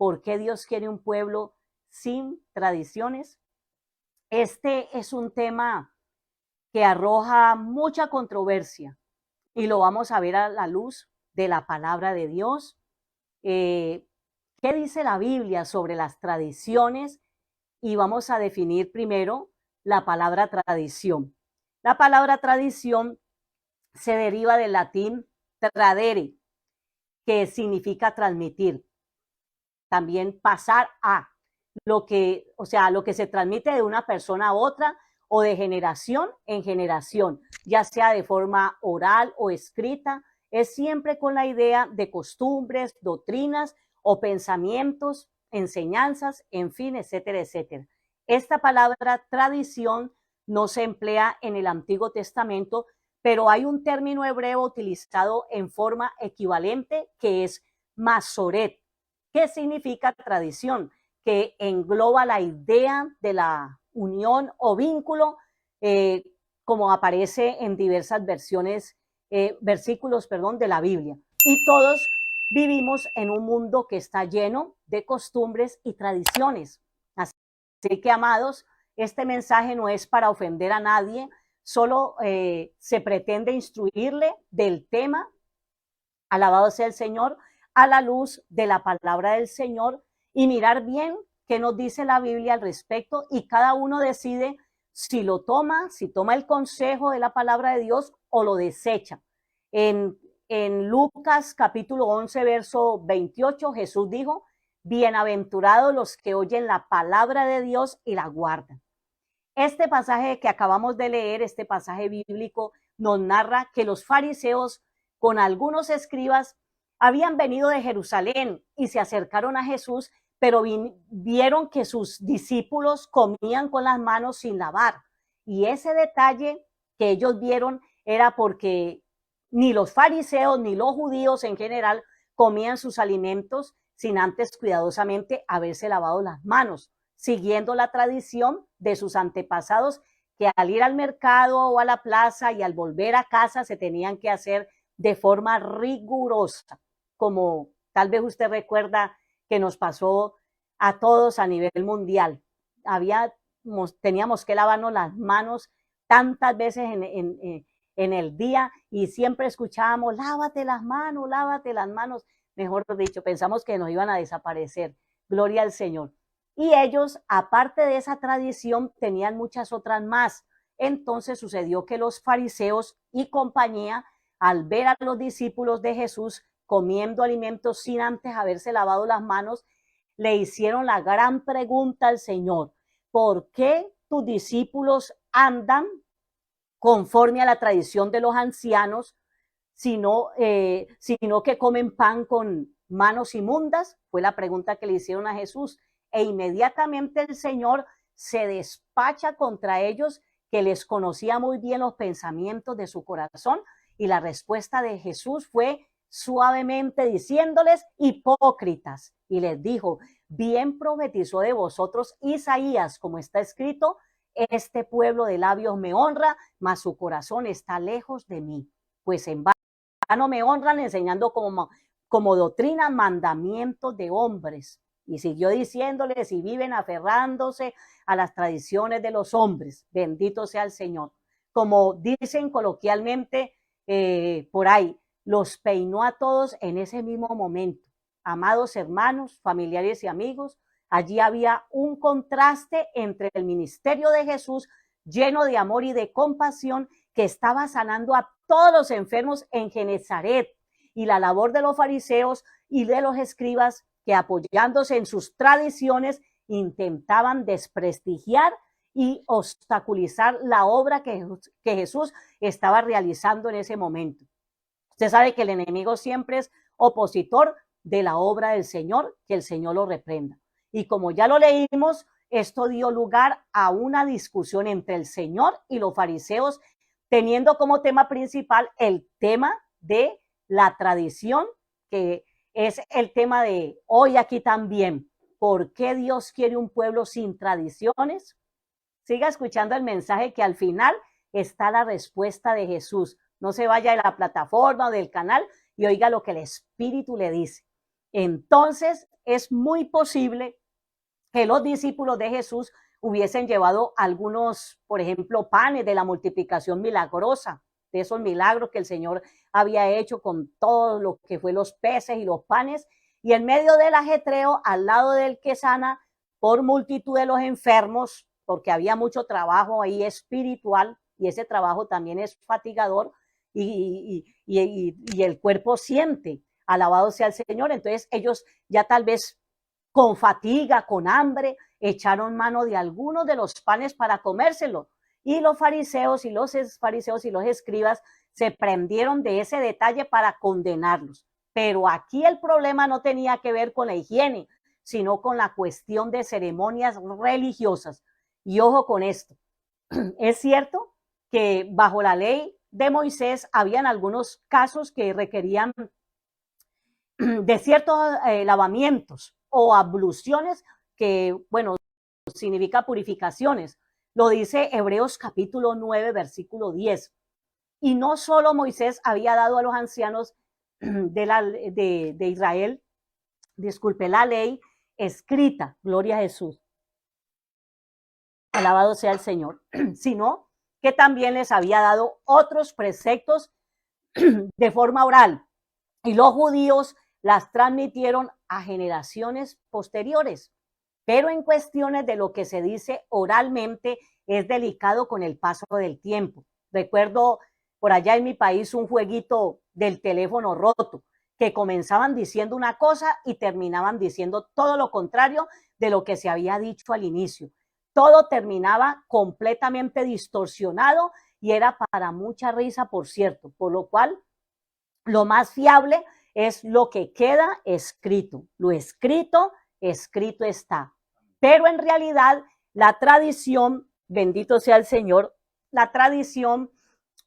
¿Por qué Dios quiere un pueblo sin tradiciones? Este es un tema que arroja mucha controversia y lo vamos a ver a la luz de la palabra de Dios. ¿Qué dice la Biblia sobre las tradiciones? Y vamos a definir primero la palabra tradición. La palabra tradición se deriva del latín tradere, que significa transmitir. También pasar a lo que se transmite de una persona a otra o de generación en generación, ya sea de forma oral o escrita, es siempre con la idea de costumbres, doctrinas o pensamientos, enseñanzas, en fin, etcétera, etcétera. Esta palabra tradición no se emplea en el Antiguo Testamento, pero hay un término hebreo utilizado en forma equivalente que es masoret. ¿Qué significa tradición? Que engloba la idea de la unión o vínculo, como aparece en diversas versículos de la Biblia. Y todos vivimos en un mundo que está lleno de costumbres y tradiciones. Así que, amados, este mensaje no es para ofender a nadie, solo se pretende instruirle del tema, alabado sea el Señor, a la luz de la palabra del Señor y mirar bien qué nos dice la Biblia al respecto, y cada uno decide si lo toma, si toma el consejo de la palabra de Dios o lo desecha. En Lucas capítulo 11, verso 28, Jesús dijo: bienaventurados los que oyen la palabra de Dios y la guardan. Este pasaje que acabamos de leer, este pasaje bíblico, nos narra que los fariseos con algunos escribas habían venido de Jerusalén y se acercaron a Jesús, pero vieron que sus discípulos comían con las manos sin lavar. Y ese detalle que ellos vieron era porque ni los fariseos ni los judíos en general comían sus alimentos sin antes cuidadosamente haberse lavado las manos, siguiendo la tradición de sus antepasados, que al ir al mercado o a la plaza y al volver a casa se tenían que hacer de forma rigurosa, como tal vez usted recuerda que nos pasó a todos a nivel mundial. Teníamos que lavarnos las manos tantas veces en el día y siempre escuchábamos: lávate las manos, lávate las manos. Mejor dicho, pensamos que nos iban a desaparecer. Gloria al Señor. Y ellos, aparte de esa tradición, tenían muchas otras más. Entonces sucedió que los fariseos y compañía, al ver a los discípulos de Jesús comiendo alimentos sin antes haberse lavado las manos, le hicieron la gran pregunta al Señor: ¿por qué tus discípulos andan conforme a la tradición de los ancianos, sino que comen pan con manos inmundas? Fue la pregunta que le hicieron a Jesús. E inmediatamente el Señor se despacha contra ellos, que les conocía muy bien los pensamientos de su corazón, y la respuesta de Jesús fue suavemente diciéndoles: hipócritas. Y les dijo: bien profetizó de vosotros Isaías, como está escrito: este pueblo de labios me honra, mas su corazón está lejos de mí. Pues en vano me honran, enseñando como doctrina mandamientos de hombres. Y siguió diciéndoles: y viven aferrándose a las tradiciones de los hombres. Bendito sea el Señor. Como dicen coloquialmente por ahí, los peinó a todos en ese mismo momento. Amados hermanos, familiares y amigos, allí había un contraste entre el ministerio de Jesús, lleno de amor y de compasión, que estaba sanando a todos los enfermos en Genezaret, y la labor de los fariseos y de los escribas, que apoyándose en sus tradiciones intentaban desprestigiar y obstaculizar la obra que Jesús estaba realizando en ese momento. Usted sabe que el enemigo siempre es opositor de la obra del Señor, que el Señor lo reprenda. Y como ya lo leímos, esto dio lugar a una discusión entre el Señor y los fariseos, teniendo como tema principal el tema de la tradición, que es el tema de hoy aquí también. ¿Por qué Dios quiere un pueblo sin tradiciones? Siga escuchando el mensaje, que al final está la respuesta de Jesús. No se vaya de la plataforma o del canal y oiga lo que el Espíritu le dice. Entonces es muy posible que los discípulos de Jesús hubiesen llevado algunos, por ejemplo, panes de la multiplicación milagrosa, de esos milagros que el Señor había hecho con todo lo que fue los peces y los panes, y en medio del ajetreo, al lado del que sana por multitud de los enfermos, porque había mucho trabajo ahí espiritual, y ese trabajo también es fatigador, y el cuerpo siente, alabado sea el Señor. Entonces ellos ya tal vez con fatiga, con hambre, echaron mano de algunos de los panes para comérselo. Y los fariseos y los escribas se prendieron de ese detalle para condenarlos. Pero aquí el problema no tenía que ver con la higiene, sino con la cuestión de ceremonias religiosas. Y ojo con esto, es cierto que bajo la ley de Moisés habían algunos casos que requerían de ciertos lavamientos o abluciones que, bueno, significa purificaciones. Lo dice Hebreos capítulo 9, versículo 10. Y no solo Moisés había dado a los ancianos de Israel, disculpe, la ley escrita, gloria a Jesús, alabado sea el Señor, sino que también les había dado otros preceptos de forma oral. Y los judíos las transmitieron a generaciones posteriores. Pero en cuestiones de lo que se dice oralmente es delicado con el paso del tiempo. Recuerdo por allá en mi país un jueguito del teléfono roto, que comenzaban diciendo una cosa y terminaban diciendo todo lo contrario de lo que se había dicho al inicio. Todo terminaba completamente distorsionado y era para mucha risa, por cierto, por lo cual lo más fiable es lo que queda escrito. Lo escrito, escrito está. Pero en realidad la tradición, bendito sea el Señor, la tradición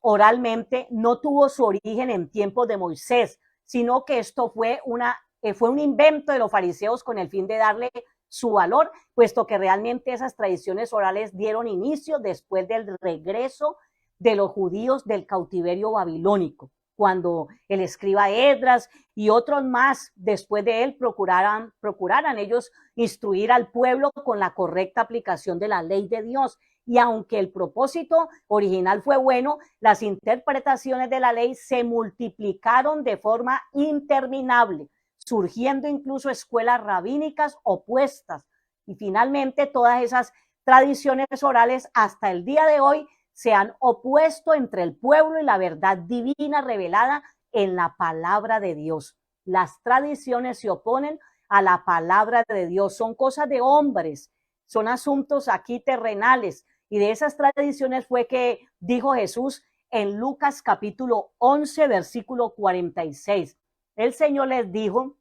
oralmente no tuvo su origen en tiempos de Moisés, sino que esto fue un invento de los fariseos con el fin de darle su valor, puesto que realmente esas tradiciones orales dieron inicio después del regreso de los judíos del cautiverio babilónico, cuando el escriba Esdras y otros más después de él procuraran ellos instruir al pueblo con la correcta aplicación de la ley de Dios. Y aunque el propósito original fue bueno, las interpretaciones de la ley se multiplicaron de forma interminable, surgiendo incluso escuelas rabínicas opuestas. Y finalmente todas esas tradiciones orales hasta el día de hoy se han opuesto entre el pueblo y la verdad divina revelada en la palabra de Dios. Las tradiciones se oponen a la palabra de Dios, son cosas de hombres, son asuntos aquí terrenales. Y de esas tradiciones fue que dijo Jesús en Lucas capítulo 11, versículo 46. El Señor les dijo: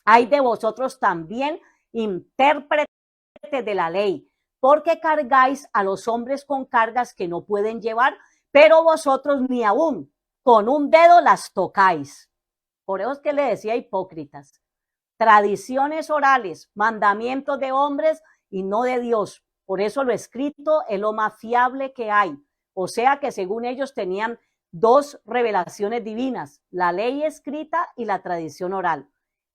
hay de vosotros también, intérpretes de la ley, porque cargáis a los hombres con cargas que no pueden llevar, pero vosotros ni aún con un dedo las tocáis. Por eso es que le decía hipócritas. Tradiciones orales, mandamientos de hombres y no de Dios. Por eso lo escrito es lo más fiable que hay. O sea que según ellos tenían dos revelaciones divinas, la ley escrita y la tradición oral.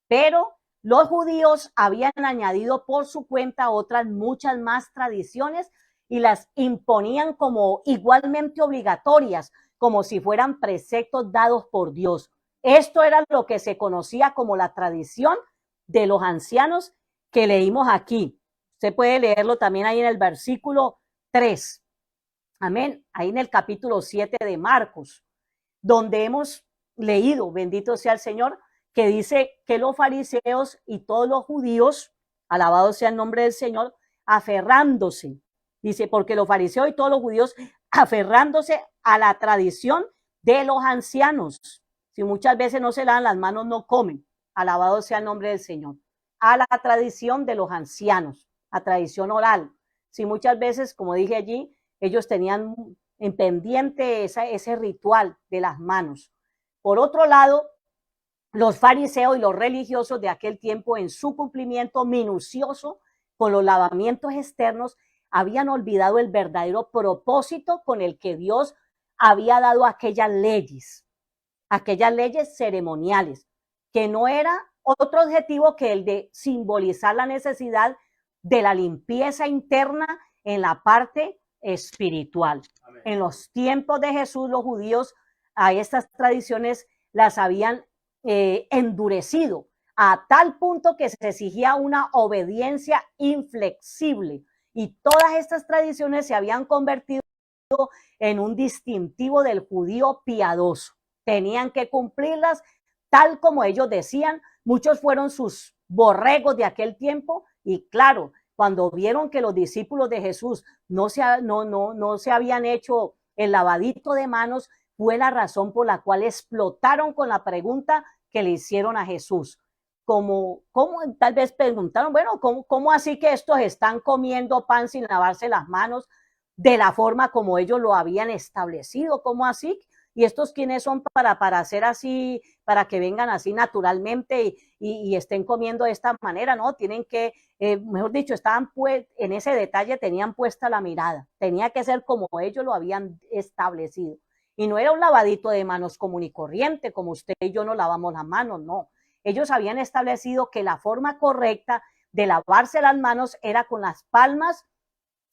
Pero los judíos habían añadido por su cuenta otras muchas más tradiciones y las imponían como igualmente obligatorias, como si fueran preceptos dados por Dios. Esto era lo que se conocía como la tradición de los ancianos que leímos aquí. Usted puede leerlo también ahí en el versículo 3. Amén. Ahí en el capítulo 7 de Marcos, donde hemos leído, bendito sea el Señor, que dice que los fariseos y todos los judíos, alabado sea el nombre del Señor, aferrándose, dice, porque los fariseos y todos los judíos aferrándose a la tradición de los ancianos. Si muchas veces no se lavan las manos, no comen. Alabado sea el nombre del Señor. A la tradición de los ancianos, a tradición oral. Si muchas veces, como dije allí, ellos tenían en pendiente ese ritual de las manos. Por otro lado, los fariseos y los religiosos de aquel tiempo, en su cumplimiento minucioso con los lavamientos externos, habían olvidado el verdadero propósito con el que Dios había dado aquellas leyes ceremoniales, que no era otro objetivo que el de simbolizar la necesidad de la limpieza interna en la parte espiritual. Amén. En los tiempos de Jesús, los judíos a estas tradiciones las habían endurecido a tal punto que se exigía una obediencia inflexible, y todas estas tradiciones se habían convertido en un distintivo del judío piadoso. Tenían que cumplirlas tal como ellos decían. Muchos fueron sus borregos de aquel tiempo, y claro, cuando vieron que los discípulos de Jesús no se habían hecho el lavadito de manos, fue la razón por la cual explotaron con la pregunta que le hicieron a Jesús. ¿Cómo tal vez preguntaron, bueno, ¿cómo así que estos están comiendo pan sin lavarse las manos de la forma como ellos lo habían establecido? ¿Cómo así? ¿Y estos quiénes son para hacer así, para que vengan así naturalmente y estén comiendo de esta manera? No, tienen que, mejor dicho, estaban pues, en ese detalle tenían puesta la mirada. Tenía que ser como ellos lo habían establecido. Y no era un lavadito de manos común y corriente, como usted y yo nos lavamos las manos, no. Ellos habían establecido que la forma correcta de lavarse las manos era con las palmas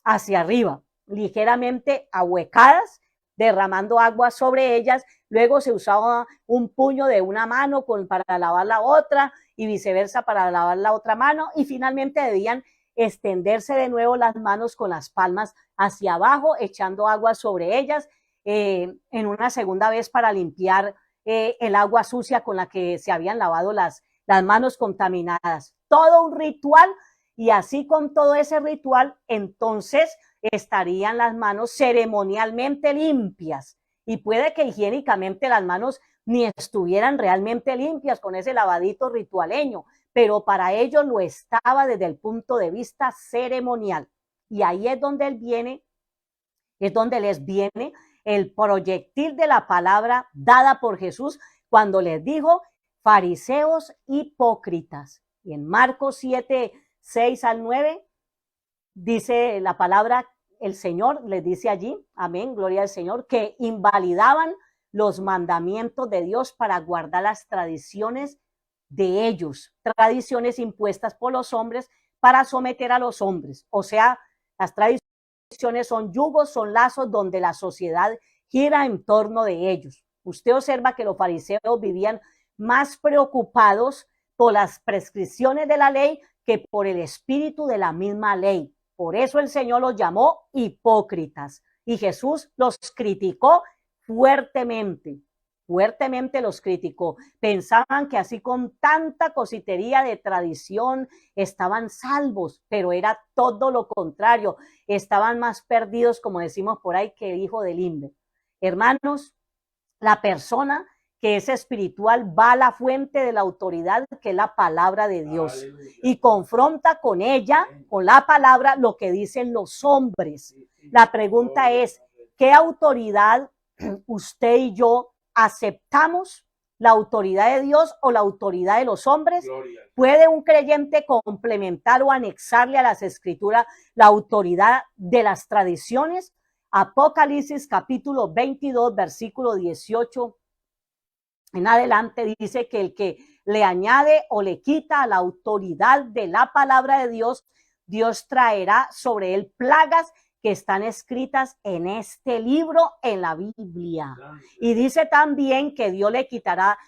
hacia arriba, ligeramente ahuecadas, derramando agua sobre ellas. Luego se usaba un puño de una mano para lavar la otra y viceversa para lavar la otra mano, y finalmente debían extenderse de nuevo las manos con las palmas hacia abajo, echando agua sobre ellas en una segunda vez para limpiar el agua sucia con la que se habían lavado las manos contaminadas. Todo un ritual, y así con todo ese ritual, entonces estarían las manos ceremonialmente limpias, y puede que higiénicamente las manos ni estuvieran realmente limpias con ese lavadito ritualeño, pero para ellos lo estaba desde el punto de vista ceremonial. Y ahí es donde les viene el proyectil de la palabra dada por Jesús cuando les dijo: fariseos hipócritas. Y en Marcos 7, 6 al 9 dice la palabra, el Señor les dice allí, amén, gloria al Señor, que invalidaban los mandamientos de Dios para guardar las tradiciones de ellos, tradiciones impuestas por los hombres para someter a los hombres. O sea, las tradiciones son yugos, son lazos donde la sociedad gira en torno de ellos. Usted observa que los fariseos vivían más preocupados por las prescripciones de la ley que por el espíritu de la misma ley. Por eso el Señor los llamó hipócritas, y Jesús los criticó fuertemente. Fuertemente los criticó. Pensaban que así con tanta cositería de tradición estaban salvos, pero era todo lo contrario. Estaban más perdidos, como decimos por ahí, que el hijo del limber. Hermanos, la persona que es espiritual va a la fuente de la autoridad, que es la palabra de Dios. Aleluya. Y confronta con ella, con la palabra, lo que dicen los hombres. La pregunta es, ¿qué autoridad usted y yo aceptamos? ¿La autoridad de Dios o la autoridad de los hombres? Gloria. ¿Puede un creyente complementar o anexarle a las escrituras la autoridad de las tradiciones? Apocalipsis capítulo 22, versículo 18 en adelante dice que el que le añade o le quita a la autoridad de la palabra de Dios, Dios traerá sobre él plagas que están escritas en este libro, en la Biblia. Y dice también que Dios le quitará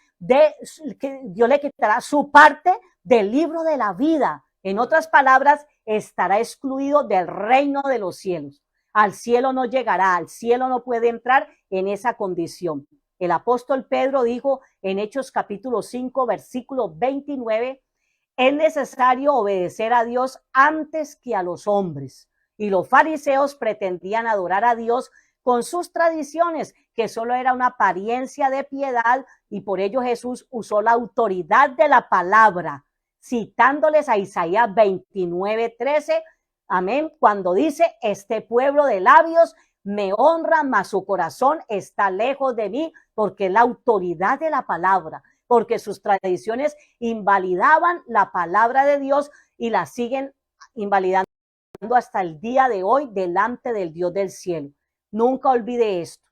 su parte del libro de la vida. En otras palabras, estará excluido del reino de los cielos. Al cielo no llegará, al cielo no puede entrar en esa condición. El apóstol Pedro dijo en Hechos capítulo 5, versículo 29, es necesario obedecer a Dios antes que a los hombres. Y los fariseos pretendían adorar a Dios con sus tradiciones, que solo era una apariencia de piedad, y por ello Jesús usó la autoridad de la palabra, citándoles a Isaías 29, 13, amén, cuando dice: este pueblo de labios me honra, mas su corazón está lejos de mí, porque la autoridad de la palabra, porque sus tradiciones invalidaban la palabra de Dios y la siguen invalidando hasta el día de hoy delante del Dios del cielo. Nunca olvide esto.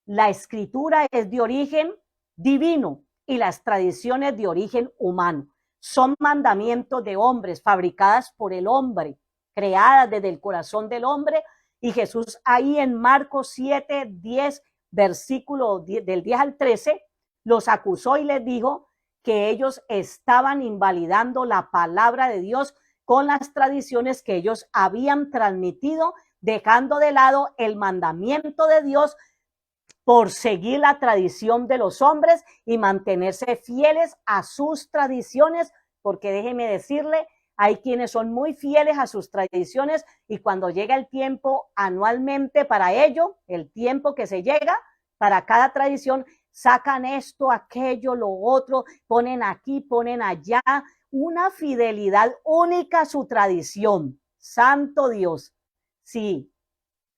La escritura es de origen divino y las tradiciones de origen humano. son mandamientos de hombres, fabricadas por el hombre, creadas desde el corazón del hombre. Y Jesús ahí en Marcos 7, 10, versículo del 10 al 13, los acusó y les dijo que ellos estaban invalidando la palabra de Dios con las tradiciones que ellos habían transmitido, dejando de lado el mandamiento de Dios por seguir la tradición de los hombres y mantenerse fieles a sus tradiciones, porque déjeme decirle, hay quienes son muy fieles a sus tradiciones y cuando llega el tiempo anualmente para ello, el tiempo que se llega para cada tradición, sacan esto, aquello, lo otro, ponen aquí, ponen allá, una fidelidad única a su tradición. Santo Dios, sí,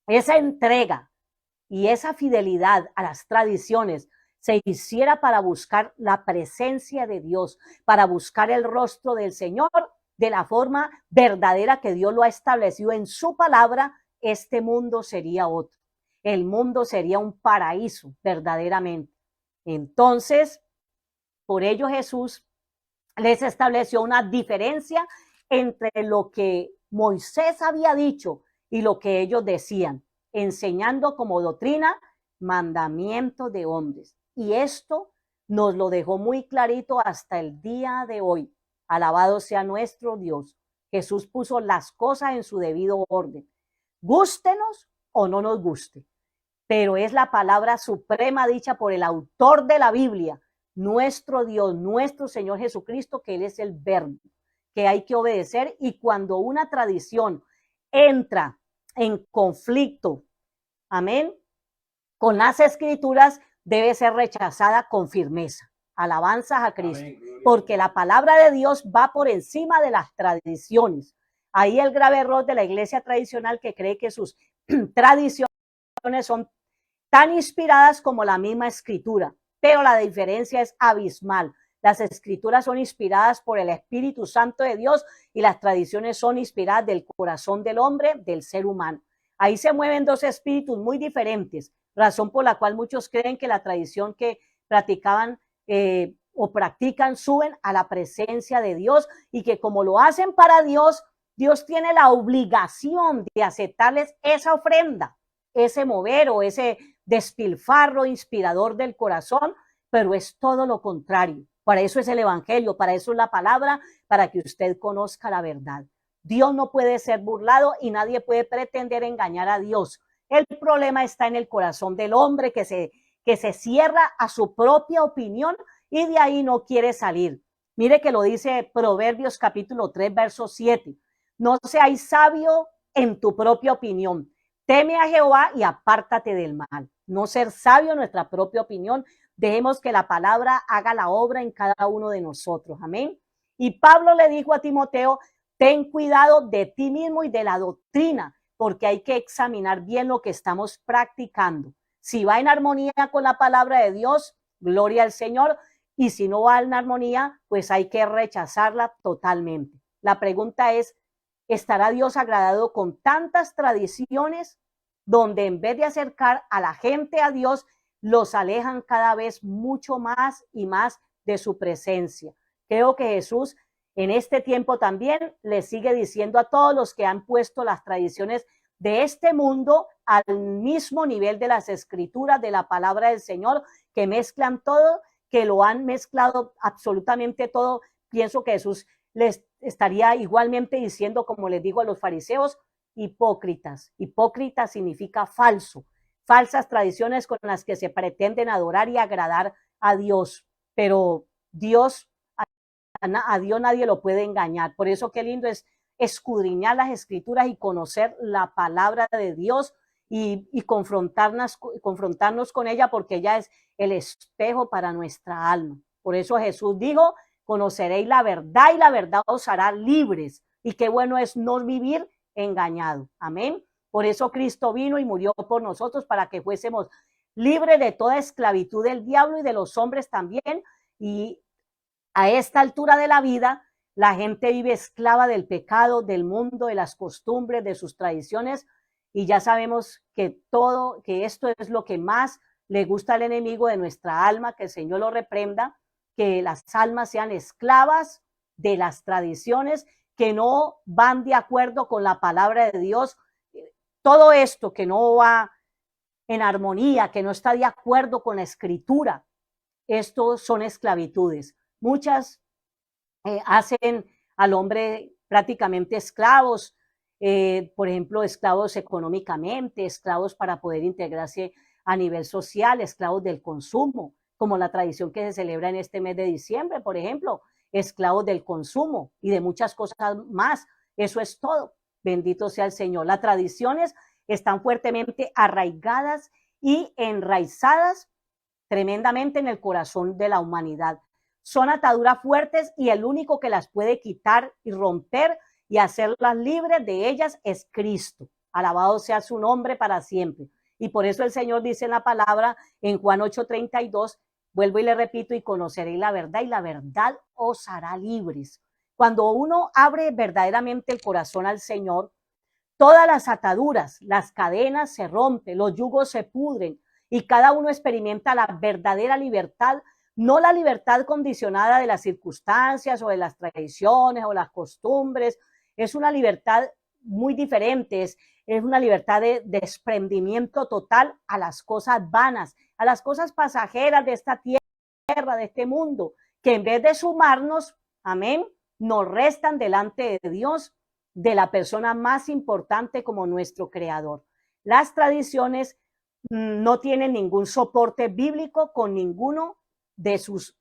esa entrega y esa fidelidad a las tradiciones se hiciera para buscar la presencia de Dios, para buscar el rostro del Señor de la forma verdadera que Dios lo ha establecido en su palabra, este mundo sería otro. El mundo sería un paraíso verdaderamente. Entonces, por ello Jesús les estableció una diferencia entre lo que Moisés había dicho y lo que ellos decían, enseñando como doctrina mandamientos de hombres. Y esto nos lo dejó muy clarito hasta el día de hoy. Alabado sea nuestro Dios. Jesús puso las cosas en su debido orden. Gústenos o no nos guste, pero es la palabra suprema dicha por el autor de la Biblia, nuestro Dios, nuestro Señor Jesucristo, que Él es el verbo, que hay que obedecer. Y cuando una tradición entra en conflicto, amén, con las escrituras, debe ser rechazada con firmeza. Alabanzas a Cristo, porque la palabra de Dios va por encima de las tradiciones. Ahí el grave error de la iglesia tradicional, que cree que sus tradiciones son tan inspiradas como la misma escritura, pero la diferencia es abismal. Las escrituras son inspiradas por el Espíritu Santo de Dios y las tradiciones son inspiradas del corazón del hombre, del ser humano. Ahí se mueven dos espíritus muy diferentes, razón por la cual muchos creen que la tradición que practicaban o practican suben a la presencia de Dios y que como lo hacen para Dios, Dios tiene la obligación de aceptarles esa ofrenda, ese mover o ese despilfarro inspirador del corazón, pero es todo lo contrario. Para eso es el evangelio, para eso es la palabra, para que usted conozca la verdad. Dios no puede ser burlado y nadie puede pretender engañar a Dios. El problema está en el corazón del hombre que se cierra a su propia opinión y de ahí no quiere salir. Mire que lo dice Proverbios capítulo 3, verso 7. No seáis sabio en tu propia opinión. Teme a Jehová y apártate del mal. No ser sabio en nuestra propia opinión. Dejemos que la palabra haga la obra en cada uno de nosotros. Amén. Y Pablo le dijo a Timoteo, ten cuidado de ti mismo y de la doctrina, porque hay que examinar bien lo que estamos practicando. Si va en armonía con la palabra de Dios, gloria al Señor. Y si no va en armonía, pues hay que rechazarla totalmente. La pregunta es, ¿estará Dios agradado con tantas tradiciones donde en vez de acercar a la gente a Dios, los alejan cada vez mucho más y más de su presencia? Creo que Jesús en este tiempo también le sigue diciendo a todos los que han puesto las tradiciones de este mundo al mismo nivel de las escrituras, de la palabra del Señor, que mezclan todo, que lo han mezclado absolutamente todo. Pienso que Jesús les estaría igualmente diciendo, como les digo a los fariseos, hipócritas. Hipócrita significa falso, falsas tradiciones con las que se pretenden adorar y agradar a Dios, pero a Dios nadie lo puede engañar. Por eso qué lindo es escudriñar las escrituras y conocer la palabra de Dios y confrontarnos con ella, porque ella es el espejo para nuestra alma. Por eso Jesús dijo, conoceréis la verdad y la verdad os hará libres. Y qué bueno es no vivir engañado. Amén. Por eso Cristo vino y murió por nosotros, para que fuésemos libres de toda esclavitud del diablo y de los hombres también. Y a esta altura de la vida, la gente vive esclava del pecado, del mundo, de las costumbres, de sus tradiciones, y ya sabemos que esto es lo que más le gusta al enemigo de nuestra alma, que el Señor lo reprenda, que las almas sean esclavas de las tradiciones que no van de acuerdo con la palabra de Dios. Todo esto que no va en armonía, que no está de acuerdo con la escritura, estos son esclavitudes. Muchas hacen al hombre prácticamente esclavos, por ejemplo, esclavos económicamente, esclavos para poder integrarse a nivel social, esclavos del consumo, como la tradición que se celebra en este mes de diciembre, por ejemplo, esclavos del consumo y de muchas cosas más. Eso es todo. Bendito sea el Señor. Las tradiciones están fuertemente arraigadas y enraizadas tremendamente en el corazón de la humanidad. Son ataduras fuertes y el único que las puede quitar y romper y hacerlas libres de ellas es Cristo. Alabado sea su nombre para siempre. Y por eso el Señor dice en la palabra en Juan 8:32, vuelvo y le repito, y conoceréis la verdad y la verdad os hará libres. Cuando uno abre verdaderamente el corazón al Señor, todas las ataduras, las cadenas se rompen, los yugos se pudren y cada uno experimenta la verdadera libertad, no la libertad condicionada de las circunstancias o de las tradiciones o las costumbres. Es una libertad muy diferente, es una libertad de desprendimiento total a las cosas vanas, a las cosas pasajeras de esta tierra, de este mundo, que en vez de sumarnos, amén, nos restan delante de Dios, de la persona más importante como nuestro creador. Las tradiciones no tienen ningún soporte bíblico con ninguno de sus,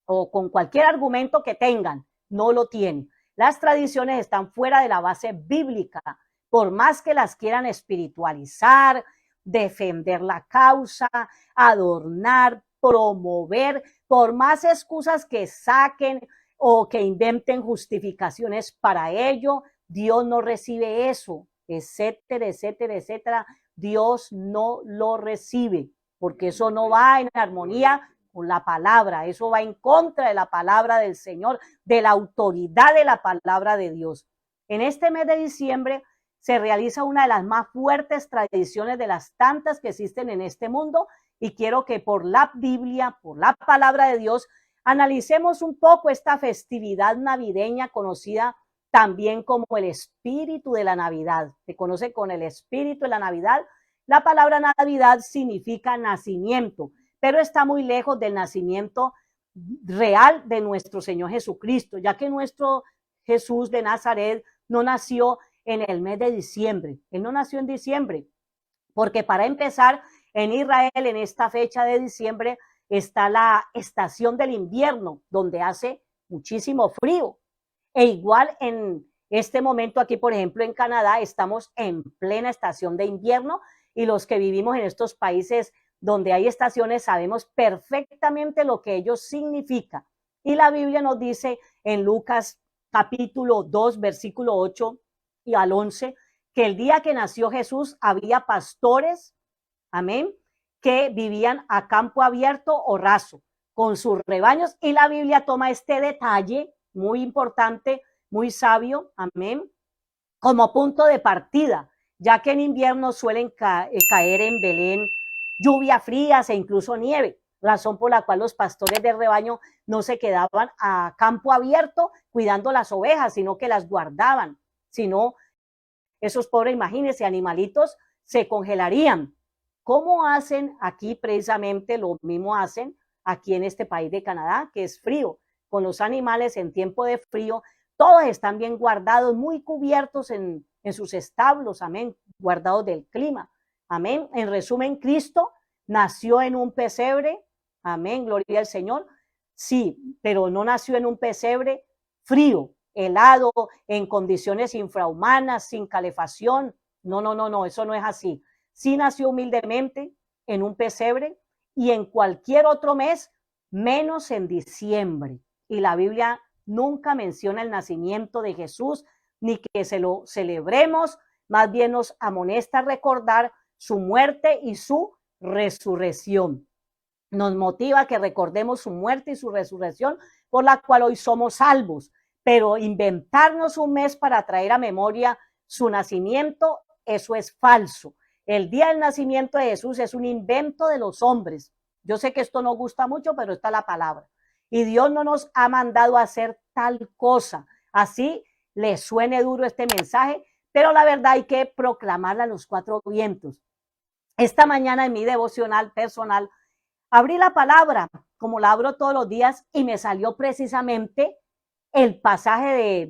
o con cualquier argumento que tengan, no lo tienen. Las tradiciones están fuera de la base bíblica, por más que las quieran espiritualizar, defender la causa, adornar, promover, por más excusas que saquen o que inventen justificaciones para ello, Dios no recibe eso, etcétera, etcétera, etcétera. Dios no lo recibe, porque eso no va en armonía con la palabra, eso va en contra de la palabra del Señor, de la autoridad de la palabra de Dios. En este mes de diciembre se realiza una de las más fuertes tradiciones de las tantas que existen en este mundo y quiero que por la Biblia, por la palabra de Dios, analicemos un poco esta festividad navideña conocida también como el espíritu de la Navidad. Se conoce con el espíritu de la Navidad. La palabra Navidad significa nacimiento, pero está muy lejos del nacimiento real de nuestro Señor Jesucristo, ya que nuestro Jesús de Nazaret no nació en el mes de diciembre. Él no nació en diciembre, porque para empezar, en Israel, en esta fecha de diciembre, está la estación del invierno, donde hace muchísimo frío. E igual en este momento aquí, por ejemplo, en Canadá, estamos en plena estación de invierno y los que vivimos en estos países donde hay estaciones sabemos perfectamente lo que ello significa. Y la Biblia nos dice en Lucas capítulo 2, versículo 8 y al 11, que el día que nació Jesús había pastores, amén, que vivían a campo abierto o raso, con sus rebaños, y la Biblia toma este detalle muy importante, muy sabio, amén, como punto de partida, ya que en invierno suelen caer en Belén lluvias frías e incluso nieve, razón por la cual los pastores del rebaño no se quedaban a campo abierto cuidando las ovejas, sino que las guardaban, sino esos pobres, imagínense, animalitos se congelarían. ¿Cómo hacen aquí precisamente? Lo mismo hacen aquí en este país de Canadá, que es frío, con los animales en tiempo de frío, todos están bien guardados, muy cubiertos en sus establos, amén, guardados del clima, amén. En resumen, Cristo nació en un pesebre, amén, gloria al Señor, sí, pero no nació en un pesebre frío, helado, en condiciones infrahumanas, sin calefacción, no, eso no es así. Sí nació humildemente en un pesebre y en cualquier otro mes, menos en diciembre. Y la Biblia nunca menciona el nacimiento de Jesús, ni que se lo celebremos, más bien nos amonesta a recordar su muerte y su resurrección. Nos motiva a que recordemos su muerte y su resurrección, por la cual hoy somos salvos. Pero inventarnos un mes para traer a memoria su nacimiento, eso es falso. El día del nacimiento de Jesús es un invento de los hombres. Yo sé que esto no gusta mucho, pero está la palabra. y Dios no nos ha mandado a hacer tal cosa. Así le suene duro este mensaje, pero la verdad hay que proclamarla a los cuatro vientos. Esta mañana en mi devocional personal abrí la palabra, como la abro todos los días, y me salió precisamente el pasaje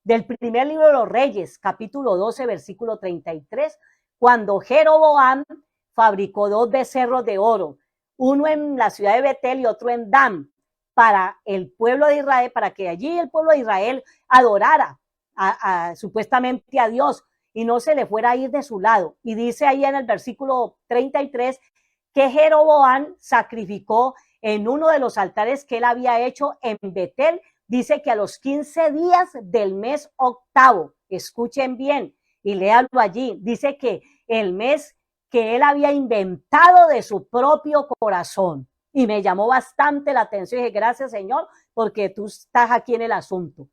del primer libro de los Reyes, capítulo 12, versículo 33, cuando Jeroboam fabricó dos becerros de oro, uno en la ciudad de Betel y otro en Dan, para el pueblo de Israel, para que allí el pueblo de Israel adorara supuestamente a Dios y no se le fuera a ir de su lado. Y dice ahí en el versículo 33 que Jeroboam sacrificó en uno de los altares que él había hecho en Betel. Dice que a los 15 días del mes octavo, escuchen bien y léanlo allí, dice que el mes que él había inventado de su propio corazón. Y me llamó bastante la atención y dije, gracias Señor, porque tú estás aquí en el asunto.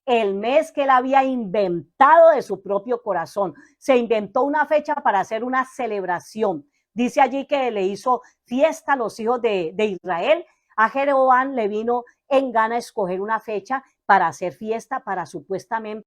El mes que él había inventado de su propio corazón. Se inventó una fecha para hacer una celebración. Dice allí que le hizo fiesta a los hijos de Israel. A Jeroboam le vino en gana escoger una fecha para hacer fiesta, para supuestamente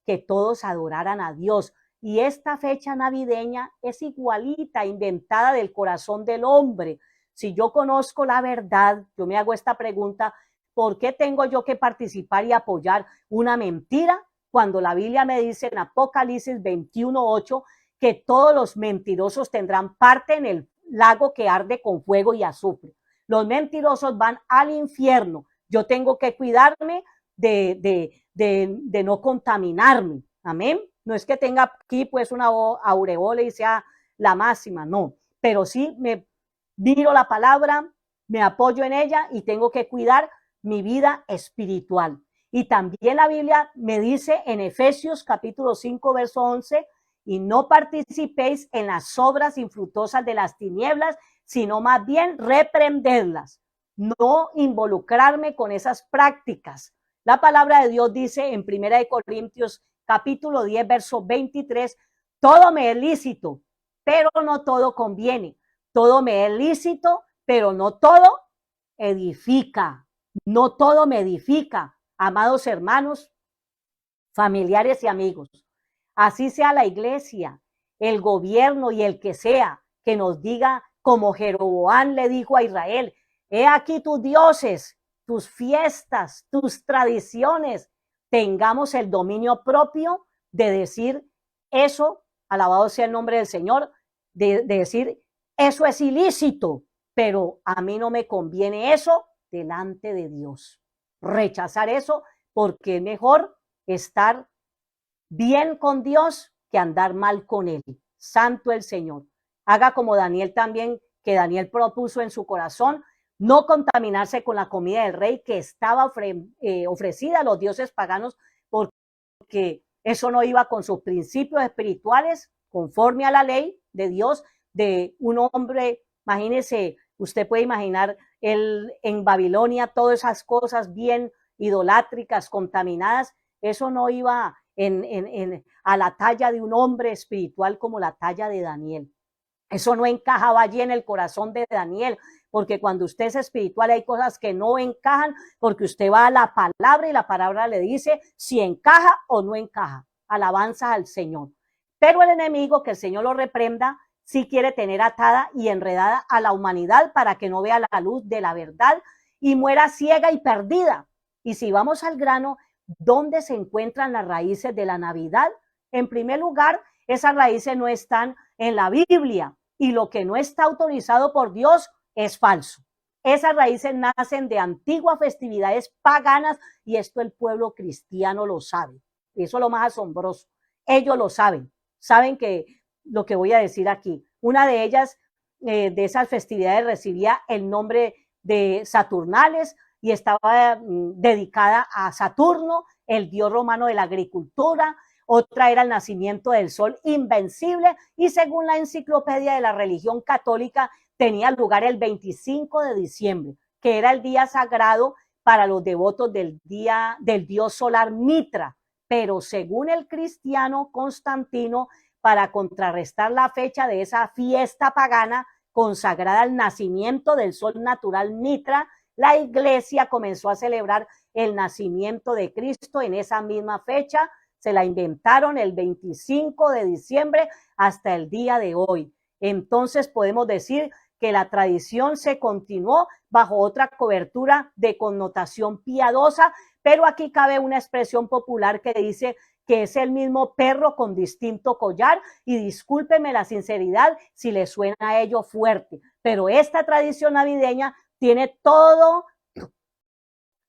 que todos adoraran a Dios. Y esta fecha navideña es igualita, inventada del corazón del hombre. Si yo conozco la verdad, yo me hago esta pregunta, ¿por qué tengo yo que participar y apoyar una mentira cuando la Biblia me dice en Apocalipsis 21:8 que todos los mentirosos tendrán parte en el lago que arde con fuego y azufre? Los mentirosos van al infierno. Yo tengo que cuidarme de no contaminarme. Amén. No es que tenga aquí pues una aureola y sea la máxima, no. Pero sí me miro la palabra, me apoyo en ella y tengo que cuidar mi vida espiritual. Y también la Biblia me dice en Efesios capítulo 5, verso 11, y no participéis en las obras infructuosas de las tinieblas, sino más bien reprenderlas, no involucrarme con esas prácticas. La palabra de Dios dice en 1 Corintios capítulo 10, verso 23, todo me es lícito, pero no todo conviene. Todo me es lícito, pero no todo edifica. No todo me edifica. Amados hermanos, familiares y amigos, así sea la iglesia, el gobierno y el que sea, que nos diga como Jeroboam le dijo a Israel, he aquí tus dioses, tus fiestas, tus tradiciones, tengamos el dominio propio de decir eso, alabado sea el nombre del Señor, de decir eso es ilícito, pero a mí no me conviene eso delante de Dios. Rechazar eso porque es mejor estar bien con Dios que andar mal con Él. Santo el Señor. Haga como Daniel también, que Daniel propuso en su corazón, no contaminarse con la comida del rey que estaba ofrecida a los dioses paganos, porque eso no iba con sus principios espirituales, conforme a la ley de Dios, de un hombre. Imagínese, usted puede imaginar en Babilonia todas esas cosas bien idolátricas, contaminadas, eso no iba a la talla de un hombre espiritual como la talla de Daniel. Eso no encajaba allí en el corazón de Daniel, porque cuando usted es espiritual hay cosas que no encajan, porque usted va a la palabra y la palabra le dice si encaja o no encaja. Alabanza al Señor. Pero el enemigo, que el Señor lo reprenda, sí quiere tener atada y enredada a la humanidad para que no vea la luz de la verdad y muera ciega y perdida. Y si vamos al grano, ¿dónde se encuentran las raíces de la Navidad? En primer lugar, esas raíces no están en la Biblia y lo que no está autorizado por Dios es falso. Esas raíces nacen de antiguas festividades paganas y esto el pueblo cristiano lo sabe. Eso es lo más asombroso. Ellos lo saben. Saben que lo que voy a decir aquí, una de ellas, de esas festividades, recibía el nombre de Saturnales y estaba dedicada a Saturno, el dios romano de la agricultura. Otra era el nacimiento del sol invencible y según la enciclopedia de la religión católica tenía lugar el 25 de diciembre, que era el día sagrado para los devotos del dios solar Mitra. Pero según el cristiano Constantino, para contrarrestar la fecha de esa fiesta pagana consagrada al nacimiento del sol natural Mitra, la iglesia comenzó a celebrar el nacimiento de Cristo en esa misma fecha. Se la inventaron el 25 de diciembre hasta el día de hoy. Entonces podemos decir que la tradición se continuó bajo otra cobertura de connotación piadosa, pero aquí cabe una expresión popular que dice que es el mismo perro con distinto collar, y discúlpeme la sinceridad si le suena a ello fuerte, pero esta tradición navideña tiene todo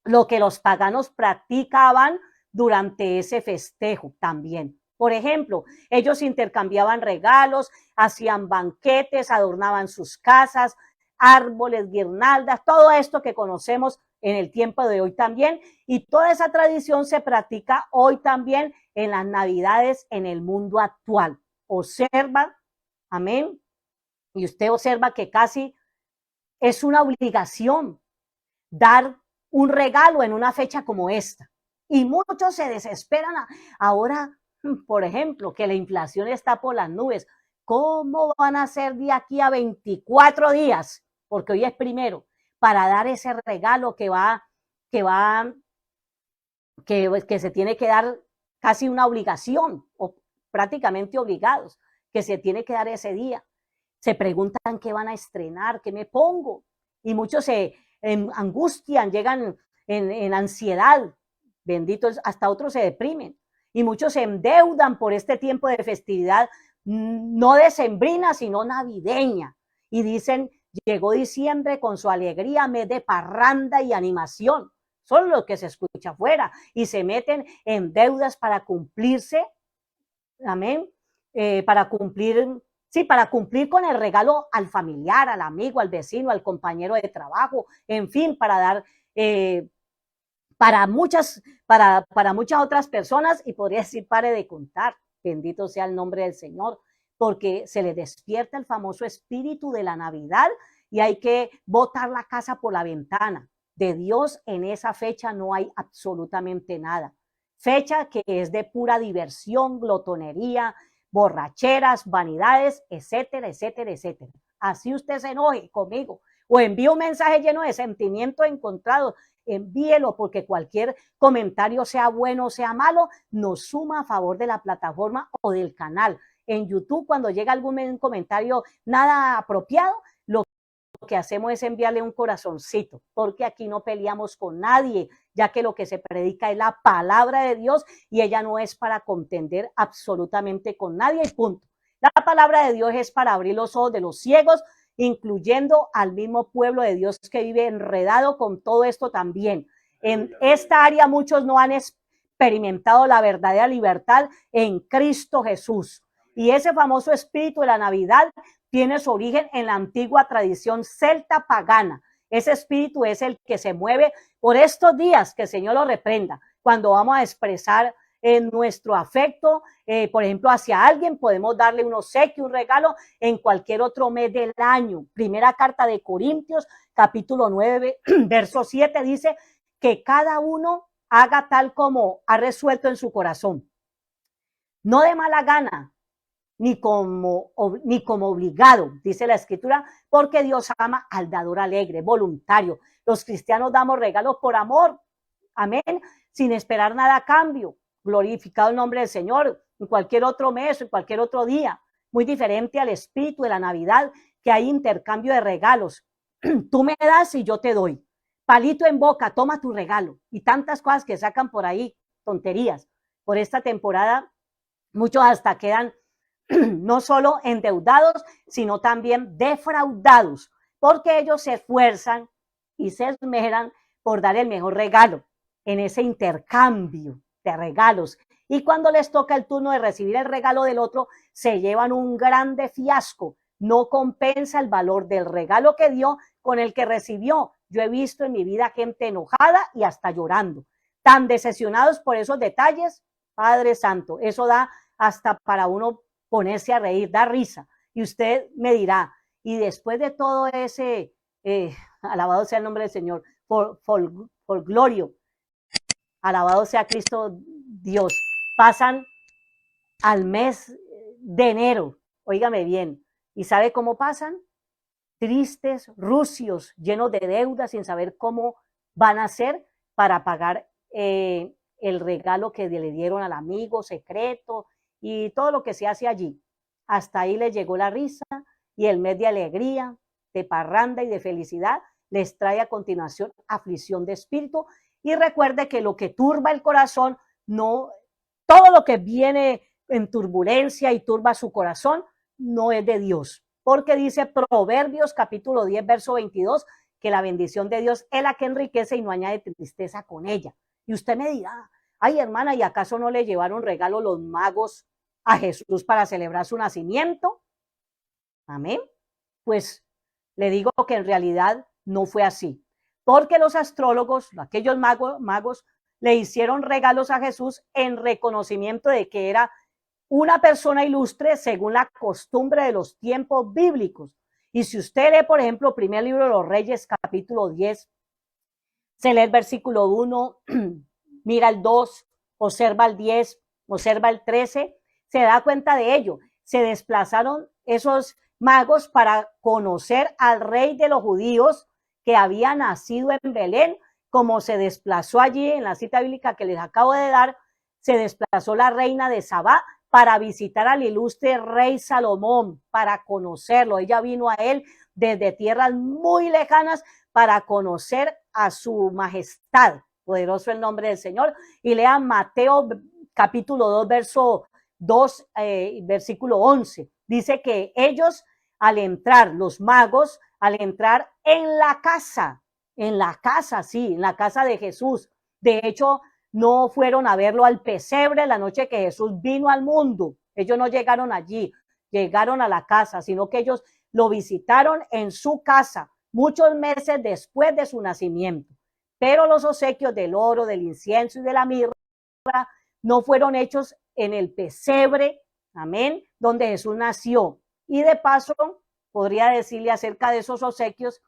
lo que los paganos practicaban durante ese festejo también. Por ejemplo, ellos intercambiaban regalos, hacían banquetes, adornaban sus casas, árboles, guirnaldas, todo esto que conocemos en el tiempo de hoy también, y toda esa tradición se practica hoy también en las Navidades en el mundo actual. Observa, amén, y usted observa que casi es una obligación dar un regalo en una fecha como esta. Y muchos se desesperan ahora, por ejemplo, que la inflación está por las nubes. ¿Cómo van a ser de aquí a 24 días? Porque hoy es primero, para dar ese regalo que se tiene que dar casi una obligación, o prácticamente obligados, que se tiene que dar ese día. Se preguntan qué van a estrenar, qué me pongo. Y muchos se angustian, llegan en ansiedad, benditos, hasta otros se deprimen. Y muchos se endeudan por este tiempo de festividad, no decembrina, sino navideña. Y dicen, llegó diciembre con su alegría, mes de parranda y animación. Son los que se escucha afuera y se meten en deudas para cumplirse, amén, para cumplir con el regalo al familiar, al amigo, al vecino, al compañero de trabajo, en fin, para dar para muchas otras personas, y podría decir pare de contar, bendito sea el nombre del Señor, porque se le despierta el famoso espíritu de la Navidad y hay que botar la casa por la ventana. De Dios en esa fecha no hay absolutamente nada. Fecha que es de pura diversión, glotonería, borracheras, vanidades, etcétera, etcétera, etcétera. Así usted se enoje conmigo o envíe un mensaje lleno de sentimientos encontrados, envíelo, porque cualquier comentario, sea bueno o sea malo, nos suma a favor de la plataforma o del canal. En YouTube, cuando llega algún comentario nada apropiado, lo que hacemos es enviarle un corazoncito, porque aquí no peleamos con nadie, ya que lo que se predica es la palabra de Dios y ella no es para contender absolutamente con nadie, y punto. La palabra de Dios es para abrir los ojos de los ciegos, incluyendo al mismo pueblo de Dios que vive enredado con todo esto también. En esta área muchos no han experimentado la verdadera libertad en Cristo Jesús. Y ese famoso espíritu de la Navidad tiene su origen en la antigua tradición celta pagana. Ese espíritu es el que se mueve por estos días, que el Señor lo reprenda, cuando vamos a expresar nuestro afecto, por ejemplo, hacia alguien, podemos darle un obsequio, un regalo en cualquier otro mes del año. Primera carta de Corintios, capítulo 9, verso 7, dice que cada uno haga tal como ha resuelto en su corazón, no de mala gana, ni como obligado, dice la escritura, porque Dios ama al dador alegre, voluntario. Los cristianos damos regalos por amor, amén, sin esperar nada a cambio. Glorificado el nombre del Señor, en cualquier otro mes, en cualquier otro día. Muy diferente al espíritu de la Navidad, que hay intercambio de regalos. Tú me das y yo te doy. Palito en boca, toma tu regalo. Y tantas cosas que sacan por ahí, tonterías. Por esta temporada, muchos hasta quedan no solo endeudados, sino también defraudados, porque ellos se esfuerzan y se esmeran por dar el mejor regalo en ese intercambio de regalos. Y cuando les toca el turno de recibir el regalo del otro, se llevan un grande fiasco. No compensa el valor del regalo que dio con el que recibió. Yo he visto en mi vida gente enojada y hasta llorando, tan decepcionados por esos detalles. Padre Santo, eso da hasta para uno ponerse a reír, da risa. Y usted me dirá, y después de todo ese, alabado sea el nombre del Señor, por glorio, alabado sea Cristo Dios, pasan al mes de enero, óigame bien, ¿y sabe cómo pasan? tristes, rucios, llenos de deudas, sin saber cómo van a hacer para pagar el regalo que le dieron al amigo secreto y todo lo que se hace allí. Hasta ahí les llegó la risa y el mes de alegría, de parranda y de felicidad les trae a continuación aflicción de espíritu. Y recuerde que lo que turba el corazón, no, todo lo que viene en turbulencia y turba su corazón, no es de Dios. Porque dice Proverbios capítulo 10, verso 22, que la bendición de Dios es la que enriquece y no añade tristeza con ella. Y usted me dirá, ay hermana, ¿y acaso no le llevaron regalo los magos a Jesús para celebrar su nacimiento? Amén. Pues le digo que en realidad no fue así, porque los astrólogos, aquellos magos, le hicieron regalos a Jesús en reconocimiento de que era una persona ilustre según la costumbre de los tiempos bíblicos. Y si usted lee, por ejemplo, primer libro de los Reyes, capítulo 10, se lee el versículo 1, mira el 2, observa el 10, observa el 13, se da cuenta de ello. Se desplazaron esos magos para conocer al rey de los judíos que había nacido en Belén, como se desplazó allí en la cita bíblica que les acabo de dar, se desplazó la reina de Sabá para visitar al ilustre rey Salomón, para conocerlo. Ella vino a él desde tierras muy lejanas para conocer a su majestad. Poderoso el nombre del Señor. Y lean Mateo capítulo 2, verso 2, versículo 11. Dice que ellos al entrar, los magos, al entrar en la casa, sí, en la casa de Jesús. De hecho, no fueron a verlo al pesebre la noche que Jesús vino al mundo. Ellos no llegaron allí, llegaron a la casa, sino que ellos lo visitaron en su casa muchos meses después de su nacimiento. Pero los obsequios del oro, del incienso y de la mirra no fueron hechos en el pesebre, amén, donde Jesús nació. Y de paso, podría decirle acerca de esos obsequios,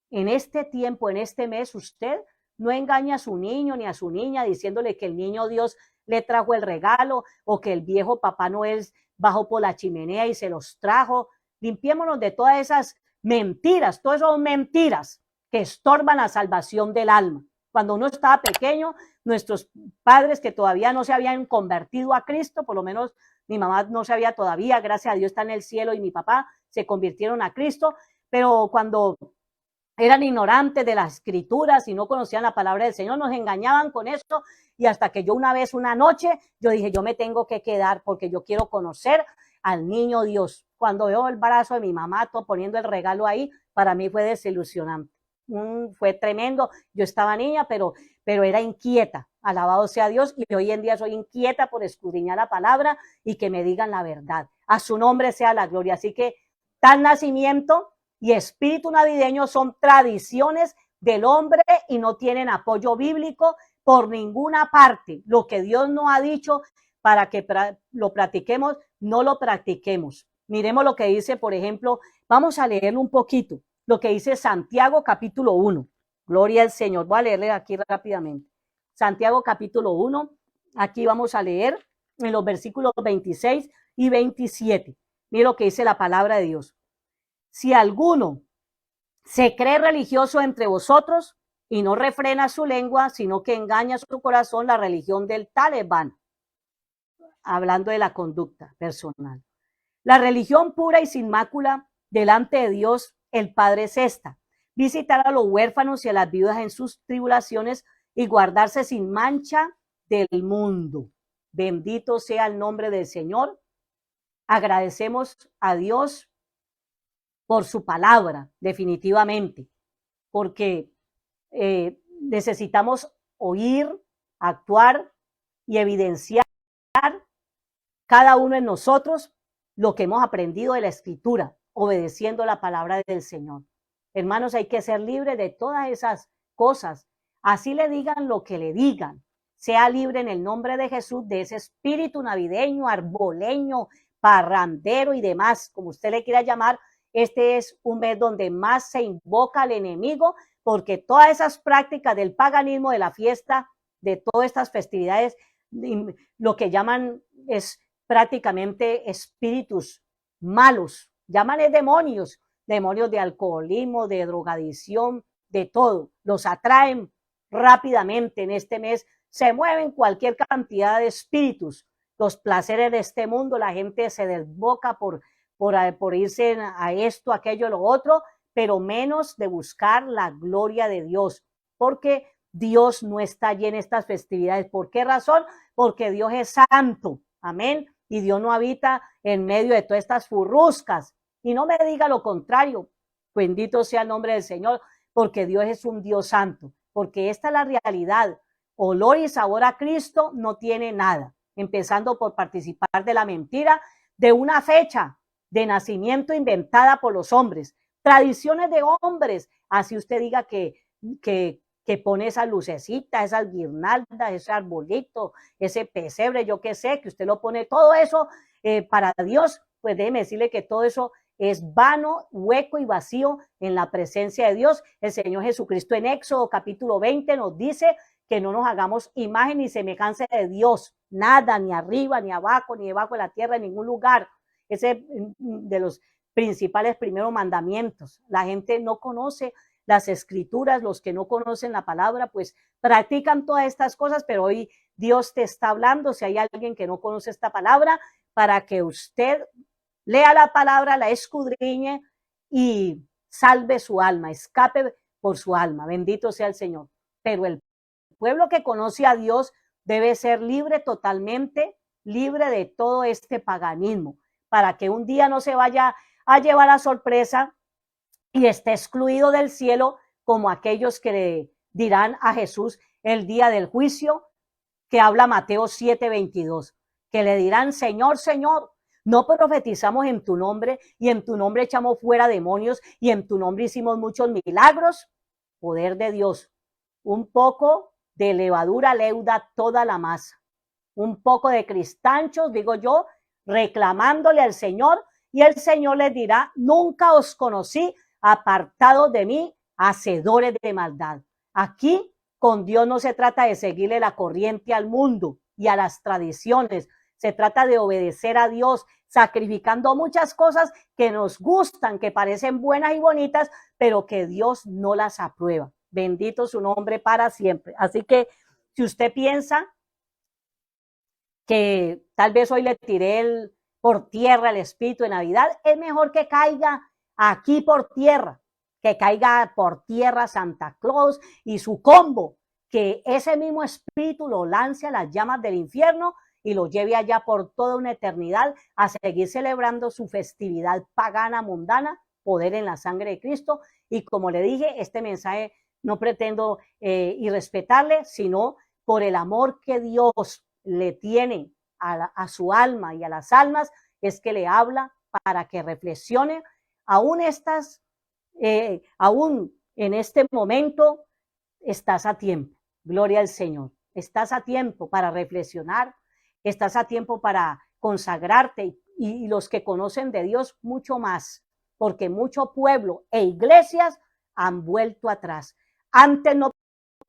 en este tiempo, en este mes, usted no engaña a su niño ni a su niña diciéndole que el niño Dios le trajo el regalo o que el viejo Papá Noel bajó por la chimenea y se los trajo. Limpiémonos de todas esas mentiras, todas esas mentiras que estorban la salvación del alma. Cuando uno estaba pequeño, nuestros padres que todavía no se habían convertido a Cristo, por lo menos mi mamá no se había todavía, gracias a Dios está en el cielo, y mi papá se convirtieron a Cristo, pero cuando eran ignorantes de las escrituras y no conocían la palabra del Señor, nos engañaban con esto, y hasta que yo una vez, una noche, yo dije, yo me tengo que quedar porque yo quiero conocer al niño Dios. Cuando veo el brazo de mi mamá poniendo el regalo ahí, para mí fue desilusionante. Fue tremendo. Yo estaba niña, pero era inquieta. Alabado sea Dios. Y hoy en día soy inquieta por escudriñar la palabra y que me digan la verdad. A su nombre sea la gloria. Así que tal nacimiento y espíritu navideño son tradiciones del hombre y no tienen apoyo bíblico por ninguna parte. Lo que Dios no ha dicho para que lo practiquemos, no lo practiquemos. Miremos lo que dice, por ejemplo, vamos a leerlo un poquito, lo que dice Santiago capítulo 1. Gloria al Señor. Voy a leerle aquí rápidamente. Santiago capítulo 1, aquí vamos a leer en los versículos 26 y 27. Mire lo que dice la palabra de Dios. Si alguno se cree religioso entre vosotros y no refrena su lengua, sino que engaña su corazón, la religión del tal es vana. Hablando de la conducta personal. La religión pura y sin mácula delante de Dios el Padre es esta: visitar a los huérfanos y a las viudas en sus tribulaciones y guardarse sin mancha del mundo. Bendito sea el nombre del Señor. Agradecemos a Dios por su palabra, definitivamente, porque necesitamos oír, actuar y evidenciar cada uno en nosotros lo que hemos aprendido de la Escritura, obedeciendo la palabra del Señor. Hermanos, hay que ser libres de todas esas cosas. Así le digan lo que le digan. Sea libre en el nombre de Jesús de ese espíritu navideño, arboleño, parrandero y demás, como usted le quiera llamar. Este es un mes donde más se invoca al enemigo, porque todas esas prácticas del paganismo, de la fiesta, de todas estas festividades, lo que llaman es prácticamente espíritus malos, llaman demonios, demonios de alcoholismo, de drogadicción, de todo. Los atraen rápidamente en este mes. Se mueven cualquier cantidad de espíritus. Los placeres de este mundo, la gente se desboca por irse a esto, aquello, lo otro, pero menos de buscar la gloria de Dios, porque Dios no está allí en estas festividades. ¿Por qué razón? Porque Dios es santo, amén, y Dios no habita en medio de todas estas furruscas. Y no me diga lo contrario, bendito sea el nombre del Señor, porque Dios es un Dios santo, porque esta es la realidad. Olor y sabor a Cristo no tiene nada, empezando por participar de la mentira de una fecha de nacimiento inventada por los hombres, tradiciones de hombres, así usted diga que pone esa lucecita, esas guirnaldas, ese arbolito, ese pesebre, yo qué sé, que usted lo pone, todo eso para Dios, pues déjeme decirle que todo eso es vano, hueco y vacío en la presencia de Dios. El Señor Jesucristo en Éxodo capítulo 20 nos dice que no nos hagamos imagen ni semejanza de Dios, nada, ni arriba, ni abajo, ni debajo de la tierra, en ningún lugar. Ese de los principales primeros mandamientos. La gente no conoce las escrituras, los que no conocen la palabra, pues practican todas estas cosas, pero hoy Dios te está hablando, si hay alguien que no conoce esta palabra, para que usted lea la palabra, la escudriñe y salve su alma, escape por su alma, bendito sea el Señor. Pero el pueblo que conoce a Dios debe ser libre totalmente, libre de todo este paganismo, para que un día no se vaya a llevar a sorpresa y esté excluido del cielo como aquellos que le dirán a Jesús el día del juicio, que habla Mateo 7:22, que le dirán, Señor, Señor, no profetizamos en tu nombre y en tu nombre echamos fuera demonios y en tu nombre hicimos muchos milagros. Poder de Dios. Un poco de levadura leuda toda la masa. Un poco de cristanchos, digo yo, reclamándole al Señor, y el Señor les dirá, nunca os conocí, apartados de mí, hacedores de maldad. Aquí con Dios no se trata de seguirle la corriente al mundo y a las tradiciones, se trata de obedecer a Dios, sacrificando muchas cosas que nos gustan, que parecen buenas y bonitas, pero que Dios no las aprueba. Bendito su nombre para siempre. Así que si usted piensa que tal vez hoy le tiré por tierra el espíritu de Navidad, es mejor que caiga aquí por tierra, que caiga por tierra Santa Claus y su combo, que ese mismo espíritu lo lance a las llamas del infierno y lo lleve allá por toda una eternidad a seguir celebrando su festividad pagana, mundana, poder en la sangre de Cristo. Y como le dije, este mensaje no pretendo irrespetarle, sino por el amor que Dios le tiene a su alma y a las almas, es que le habla para que reflexione. Aún en este momento estás a tiempo, gloria al Señor, estás a tiempo para reflexionar, estás a tiempo para consagrarte y los que conocen de Dios mucho más, porque mucho pueblo e iglesias han vuelto atrás. Antes no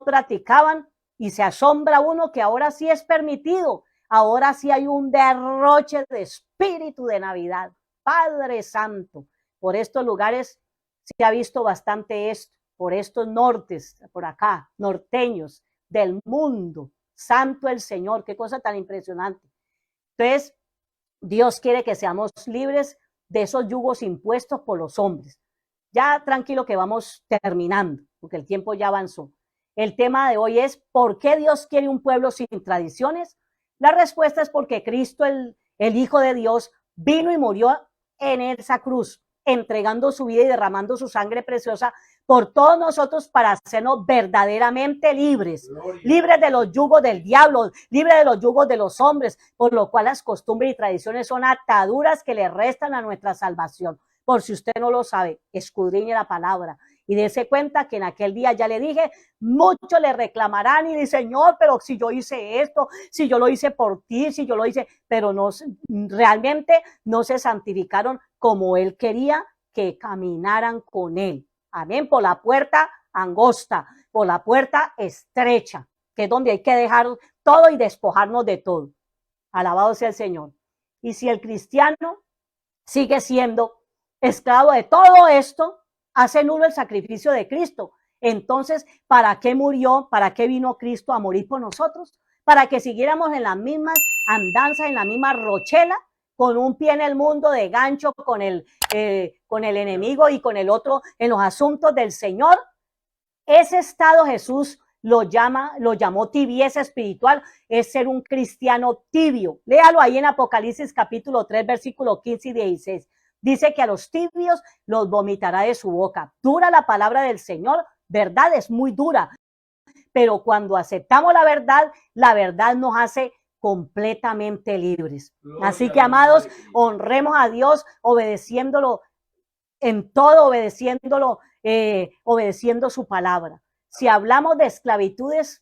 practicaban y se asombra uno que ahora sí es permitido, ahora sí hay un derroche de espíritu de Navidad. Padre Santo, por estos lugares se ha visto bastante esto, por estos nortes, por acá, norteños del mundo. Santo el Señor, qué cosa tan impresionante. Entonces, Dios quiere que seamos libres de esos yugos impuestos por los hombres. Ya tranquilo que vamos terminando, porque el tiempo ya avanzó. El tema de hoy es, ¿por qué Dios quiere un pueblo sin tradiciones? La respuesta es porque Cristo, el Hijo de Dios, vino y murió en esa cruz, entregando su vida y derramando su sangre preciosa por todos nosotros para hacernos verdaderamente libres, libres de los yugos del diablo, libres de los yugos de los hombres, por lo cual las costumbres y tradiciones son ataduras que le restan a nuestra salvación. Por si usted no lo sabe, escudriñe la palabra y dése cuenta que en aquel día, ya le dije, muchos le reclamarán y dicen, Señor, pero si yo hice esto, si yo lo hice por ti, si yo lo hice, pero no, realmente no se santificaron como Él quería que caminaran con Él. Amén, por la puerta angosta, por la puerta estrecha, que es donde hay que dejar todo y despojarnos de todo. Alabado sea el Señor. Y si el cristiano sigue siendo esclavo de todo esto, hace nulo el sacrificio de Cristo. Entonces, ¿para qué murió? ¿Para qué vino Cristo a morir por nosotros? Para que siguiéramos en las mismas andanzas, en la misma rochela, con un pie en el mundo de gancho con el enemigo y con el otro en los asuntos del Señor. Ese estado Jesús lo llamó tibieza espiritual, es ser un cristiano tibio. Léalo ahí en Apocalipsis capítulo 3, versículo 15 y 16. Dice que a los tibios los vomitará de su boca. Dura la palabra del Señor, verdad, es muy dura. Pero cuando aceptamos la verdad nos hace completamente libres. Así que, amados, honremos a Dios obedeciéndolo en todo, obedeciendo su palabra. Si hablamos de esclavitudes,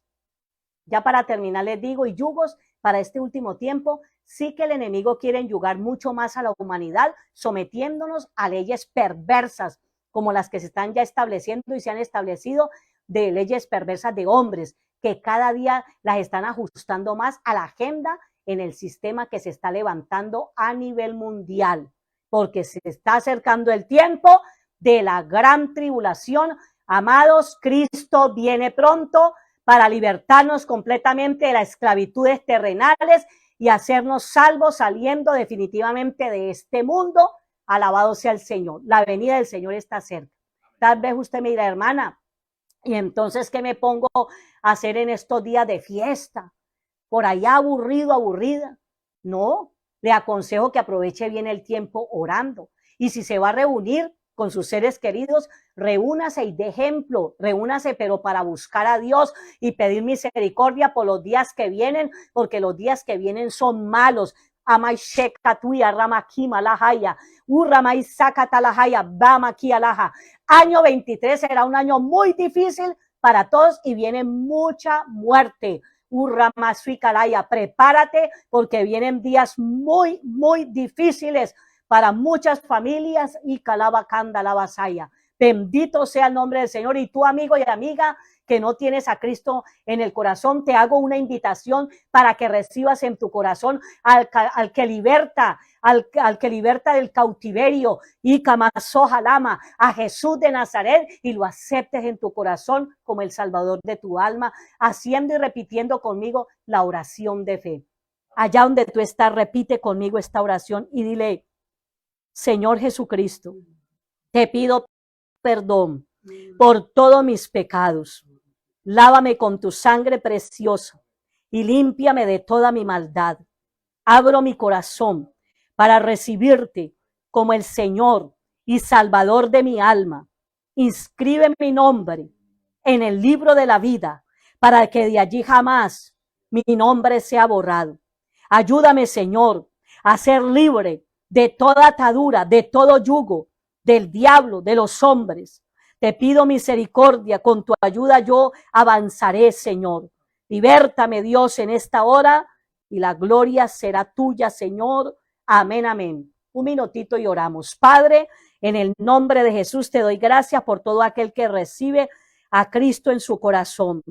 ya para terminar les digo, y yugos para este último tiempo, sí que el enemigo quiere enyugar mucho más a la humanidad, sometiéndonos a leyes perversas, como las que se están ya estableciendo y se han establecido, de leyes perversas de hombres, que cada día las están ajustando más a la agenda en el sistema que se está levantando a nivel mundial, porque se está acercando el tiempo de la gran tribulación. Amados, Cristo viene pronto para libertarnos completamente de las esclavitudes terrenales y hacernos salvos saliendo definitivamente de este mundo. Alabado sea el Señor. La venida del Señor está cerca. Tal vez usted me dirá, hermana, y entonces, ¿qué me pongo a hacer en estos días de fiesta? Por allá aburrida. No, le aconsejo que aproveche bien el tiempo orando. Y si se va a reunir con sus seres queridos, reúnase y dé ejemplo, reúnase, pero para buscar a Dios y pedir misericordia por los días que vienen, porque los días que vienen son malos. Amai shekatuya ramakima lahaya, urramai sakatalahaya, bamakialaha. Año 23 será un año muy difícil para todos y viene mucha muerte. Urramasuikalaya, prepárate porque vienen días muy, muy difíciles para muchas familias y calabacanda la vasaya. Bendito sea el nombre del Señor. Y tú, amigo y amiga, que no tienes a Cristo en el corazón, te hago una invitación para que recibas en tu corazón al que liberta, al que liberta del cautiverio, y Camasojalama, a Jesús de Nazaret, y lo aceptes en tu corazón como el Salvador de tu alma, haciendo y repitiendo conmigo la oración de fe. Allá donde tú estás, repite conmigo esta oración y dile: Señor Jesucristo, te pido perdón por todos mis pecados. Lávame con tu sangre preciosa y límpiame de toda mi maldad. Abro mi corazón para recibirte como el Señor y Salvador de mi alma. Inscribe mi nombre en el libro de la vida para que de allí jamás mi nombre sea borrado. Ayúdame, Señor, a ser libre de toda atadura, de todo yugo, del diablo, de los hombres. Te pido misericordia, con tu ayuda yo avanzaré, Señor. Libértame, Dios, en esta hora y la gloria será tuya, Señor. Amén, amén. Un minutito y oramos. Padre, en el nombre de Jesús te doy gracias por todo aquel que recibe a Cristo en su corazón.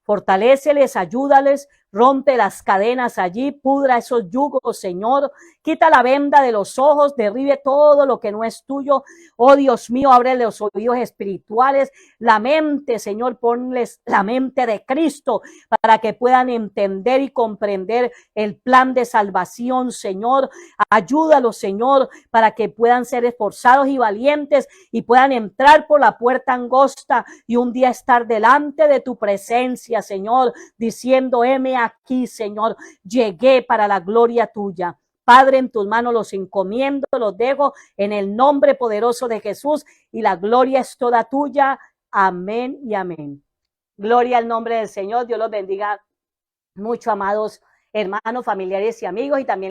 Fortaléceles, ayúdales, rompe las cadenas allí, pudra esos yugos, Señor. Quita la venda de los ojos, derribe todo lo que no es tuyo. Oh Dios mío, abre los oídos espirituales, la mente, Señor, ponles la mente de Cristo para que puedan entender y comprender el plan de salvación, Señor. Ayúdalos, Señor, para que puedan ser esforzados y valientes y puedan entrar por la puerta angosta y un día estar delante de tu presencia, Señor, diciendo: heme aquí, Señor, llegué para la gloria tuya. Padre, en tus manos los encomiendo, los dejo en el nombre poderoso de Jesús, y la gloria es toda tuya. Amén y amén. Gloria al nombre del Señor. Dios los bendiga mucho, amados hermanos, familiares y amigos, y también